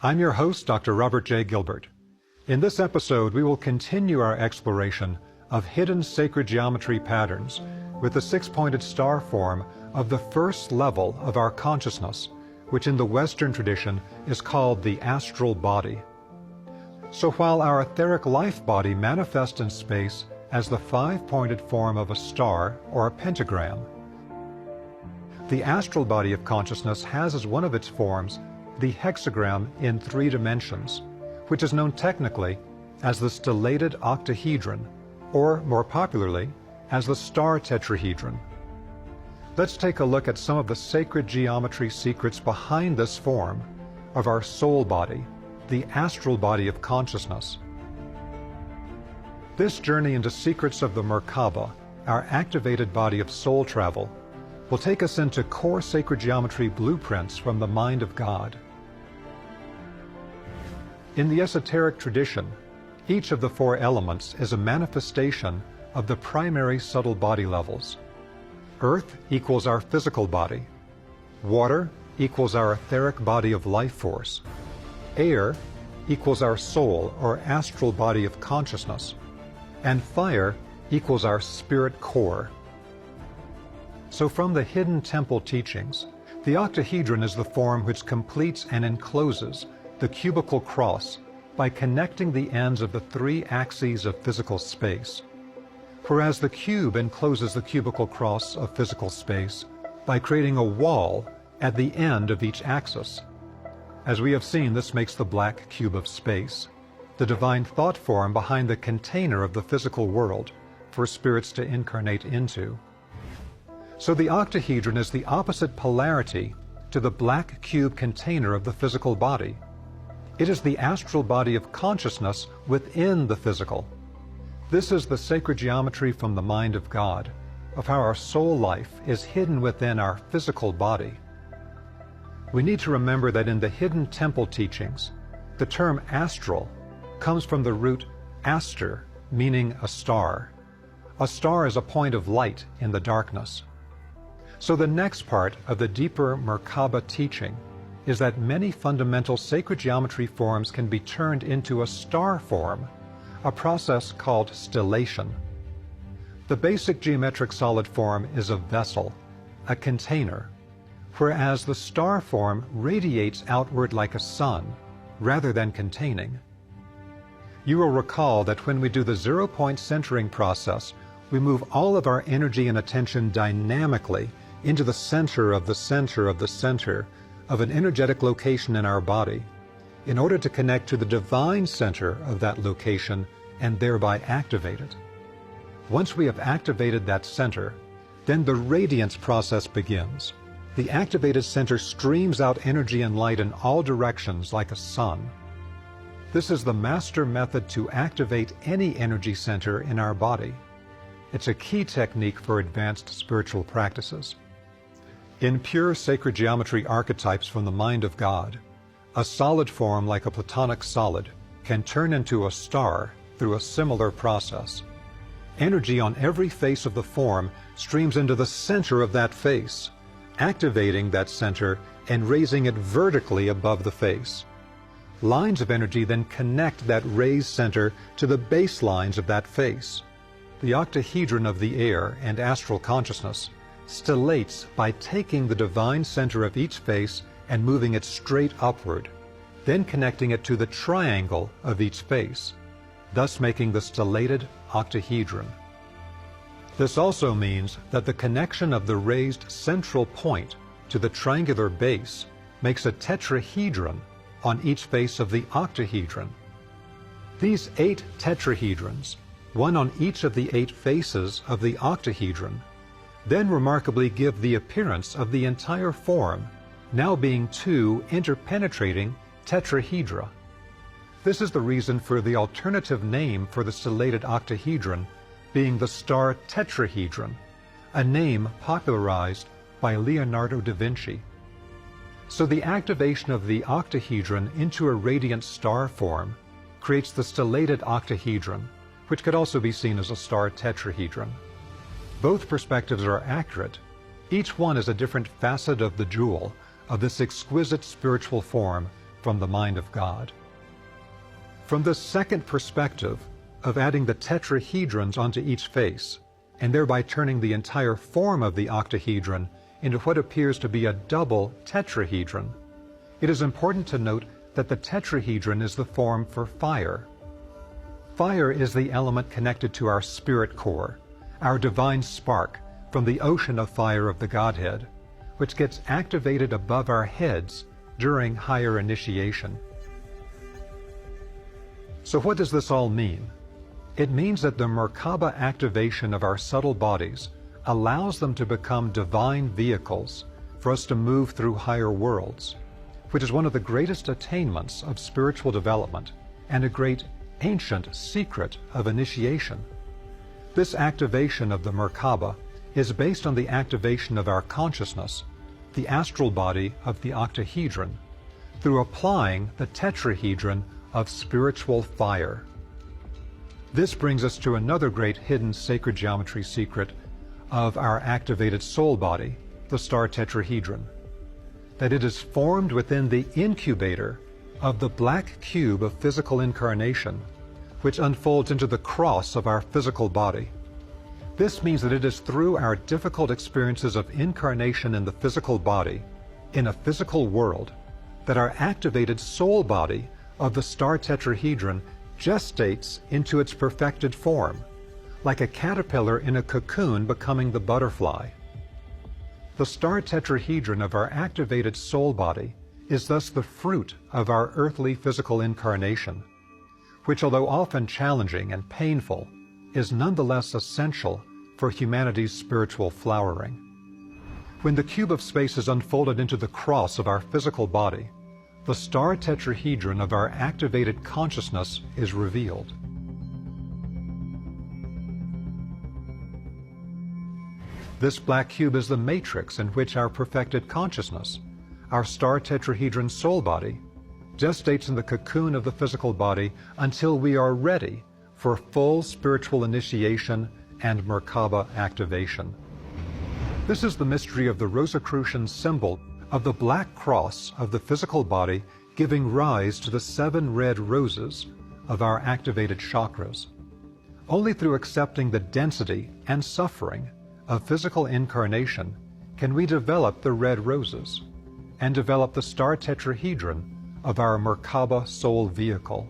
I'm your host, Dr. Robert J. Gilbert. In this episode, we will continue our exploration of hidden sacred geometry patterns with the six-pointed star form of the first level of our consciousness, which in the Western tradition is called the astral body. So while our etheric life body manifests in space as the five-pointed form of a star or a pentagram, the astral body of consciousness has as one of its forms the hexagram in 3 dimensions, which is known technically as the stellated octahedron, or more popularly, as the star tetrahedron. Let's take a look at some of the sacred geometry secrets behind this form of our soul body, the astral body of consciousness. This journey into secrets of the Merkaba, our activated body of soul travel, will take us into core sacred geometry blueprints from the mind of God. In the esoteric tradition, each of the 4 elements is a manifestation of the primary subtle body levels. Earth equals our physical body. Water equals our etheric body of life force. Air equals our soul or astral body of consciousness. And fire equals our spirit core. So from the hidden temple teachings, the octahedron is the form which completes and encloses the cubical cross by connecting the ends of the 3 axes of physical space, whereas the cube encloses the cubical cross of physical space by creating a wall at the end of each axis. As we have seen, this makes the black cube of space, the divine thought form behind the container of the physical world for spirits to incarnate into. So the octahedron is the opposite polarity to the black cube container of the physical body. It is the astral body of consciousness within the physical. This is the sacred geometry from the mind of God, of how our soul life is hidden within our physical body. We need to remember that in the hidden temple teachings, the term astral comes from the root aster, meaning a star. A star is a point of light in the darkness. So the next part of the deeper Merkaba teaching is that many fundamental sacred geometry forms can be turned into a star form, a process called stellation. The basic geometric solid form is a vessel, a container, whereas the star form radiates outward like a sun, rather than containing. You will recall that when we do the 0-point centering process, we move all of our energy and attention dynamically into the center of the center of the center of an energetic location in our body, in order to connect to the divine center of that location and thereby activate it. Once we have activated that center, then the radiance process begins. The activated center streams out energy and light in all directions like a sun. This is the master method to activate any energy center in our body. It's a key technique for advanced spiritual practices. In pure sacred geometry archetypes from the mind of God, a solid form like a platonic solid can turn into a star through a similar process. Energy on every face of the form streams into the center of that face, activating that center and raising it vertically above the face. Lines of energy then connect that raised center to the baselines of that face. The octahedron of the air and astral consciousness stellates by taking the divine center of each face and moving it straight upward, then connecting it to the triangle of each face, thus making the stellated octahedron. This also means that the connection of the raised central point to the triangular base makes a tetrahedron on each face of the octahedron. These 8 tetrahedrons, one on each of the 8 faces of the octahedron, then remarkably give the appearance of the entire form, now being 2 interpenetrating tetrahedra. This is the reason for the alternative name for the stellated octahedron being the star tetrahedron, a name popularized by Leonardo da Vinci. So the activation of the octahedron into a radiant star form creates the stellated octahedron, which could also be seen as a star tetrahedron. Both perspectives are accurate. Each one is a different facet of the jewel of this exquisite spiritual form from the mind of God. From this second perspective of adding the tetrahedrons onto each face, and thereby turning the entire form of the octahedron into what appears to be a double tetrahedron, it is important to note that the tetrahedron is the form for fire. Fire is the element connected to our spirit core, our divine spark from the ocean of fire of the Godhead, which gets activated above our heads during higher initiation. So what does this all mean? It means that the Merkaba activation of our subtle bodies allows them to become divine vehicles for us to move through higher worlds, which is one of the greatest attainments of spiritual development and a great ancient secret of initiation. This activation of the Merkaba is based on the activation of our consciousness, the astral body of the octahedron, through applying the tetrahedron of spiritual fire. This brings us to another great hidden sacred geometry secret of our activated soul body, the star tetrahedron, that it is formed within the incubator of the black cube of physical incarnation, which unfolds into the cross of our physical body. This means that it is through our difficult experiences of incarnation in the physical body, in a physical world, that our activated soul body of the star tetrahedron gestates into its perfected form, like a caterpillar in a cocoon becoming the butterfly. The star tetrahedron of our activated soul body is thus the fruit of our earthly physical incarnation, which, although often challenging and painful, is nonetheless essential for humanity's spiritual flowering. When the cube of space is unfolded into the cross of our physical body, the star tetrahedron of our activated consciousness is revealed. This black cube is the matrix in which our perfected consciousness, our star tetrahedron soul body, gestates in the cocoon of the physical body until we are ready for full spiritual initiation and Merkaba activation. This is the mystery of the Rosicrucian symbol of the black cross of the physical body giving rise to the 7 red roses of our activated chakras. Only through accepting the density and suffering of physical incarnation can we develop the red roses and develop the star tetrahedron of our Merkaba soul vehicle.